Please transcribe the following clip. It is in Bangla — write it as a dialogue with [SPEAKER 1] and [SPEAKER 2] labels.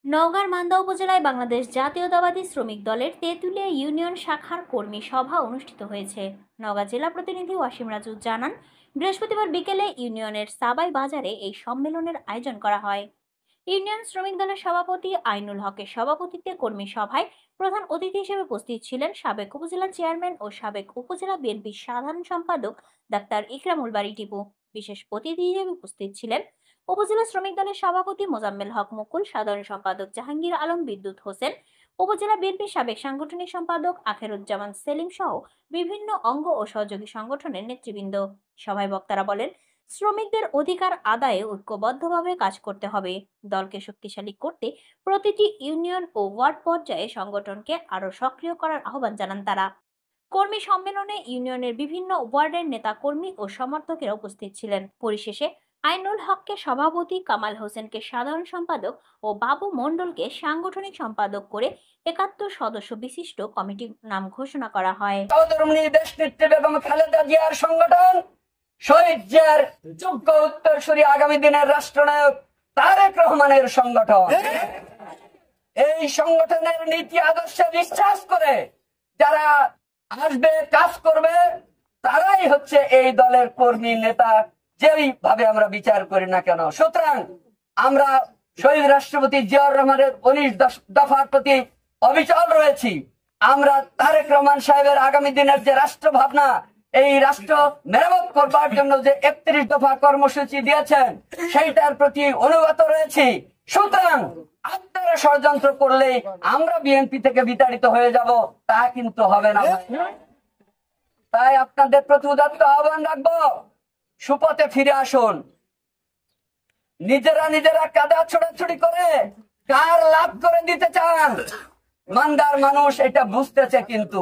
[SPEAKER 1] নওগাঁর মান্দা উপজেলায় বাংলাদেশ জাতীয়তাবাদী শ্রমিক দলের তেঁতুলিয়া ইউনিয়ন শাখার কর্মী সভা অনুষ্ঠিত হয়েছে। নওগাঁ জেলা প্রতিনিধি ওয়াসিম রাজু জানান, বৃহস্পতিবার বিকেলে ইউনিয়নের সাবাই বাজারে এই সম্মেলনের আয়োজন করা হয়। ইউনিয়ন শ্রমিক দলের সভাপতি আইনুল হকের সভাপতিত্বে কর্মী সভায় প্রধান অতিথি হিসেবে উপস্থিত ছিলেন সাবেক উপজেলা চেয়ারম্যান ও সাবেক উপজেলা বিএনপির সাধারণ সম্পাদক ডাক্তার ইকরামুল বারী টিপু। বিশেষ অতিথি হিসেবে উপস্থিত ছিলেন উপজেলা শ্রমিক দলের সভাপতি মোজাম্মেল হক মুকুল, সাধারণ সম্পাদক জাহাঙ্গীর আলম বিদ্যুৎ হোসেন, উপজেলা বিএনপির সাবেক সাংগঠনিক সম্পাদক আখেরুজ্জামান সেলিম সহ বিভিন্ন অঙ্গ ও সহযোগী সংগঠনের নেতৃবৃন্দ। সভায় বক্তারা বলেন, শ্রমিকদের অধিকার আদায়ে ঐক্যবদ্ধভাবে কাজ করতে হবে। দলকে শক্তিশালী করতে প্রতিটি ইউনিয়ন ও ওয়ার্ড পর্যায়ে সংগঠনকে আরো সক্রিয় করার আহ্বান জানান তারা। কর্মী সম্মেলনে ইউনিয়নের বিভিন্ন ওয়ার্ডের নেতা কর্মী ও সমর্থকেরা উপস্থিত ছিলেন। পরিশেষে আইনুল হককে সভাপতি, কামাল হোসেনকে সাধারণ সম্পাদক ও বাবু মণ্ডলকে সাংগঠনিক সম্পাদক করে ৭১ সদস্য বিশিষ্ট কমিটির নাম ঘোষণা করা হয়।
[SPEAKER 2] দেশ নেত্রী বেগম খালেদা জিয়ার সংগঠন, শহীদ জিয়ার যোগ্য উত্তরসূরি, আগামী দিনের রাষ্ট্রনায়ক তারেক রহমানের সংগঠন। এই সংগঠনের নীতি আদর্শে বিশ্বাস করে যারা আসবে, কাজ করবে, তারাই হচ্ছে এই দলের কর্মী নেতা, যেইভাবে আমরা বিচার করি না কেন। সুতরাং আমরা শহীদ রাষ্ট্রপতি জিয়াউর রহমানের ১৯ দফার প্রতি অবিচল রয়েছি। আমরা তারেক রহমান সাহেবের আগামী দিনের যে রাষ্ট্র ভাবনা, এই রাষ্ট্র মেরামত করবার জন্য যে ৩১ দফা কর্মসূচি দিয়েছেন, সেইটার প্রতি অনুগত রয়েছি। সুতরাং আপনারা ষড়যন্ত্র করলে আমরা বিএনপি থেকে বিতাড়িত হয়ে যাব, তা কিন্তু হবে না। তাই আপনাদের প্রতি উদাত্ত আহ্বান রাখবো, সুপথে ফিরে আসুন। নিজেরা কাদা ছোড়াছুড়ি করে কার লাভ করে দিতে চান, মান্দার মানুষ এটা বুঝতেছে। কিন্তু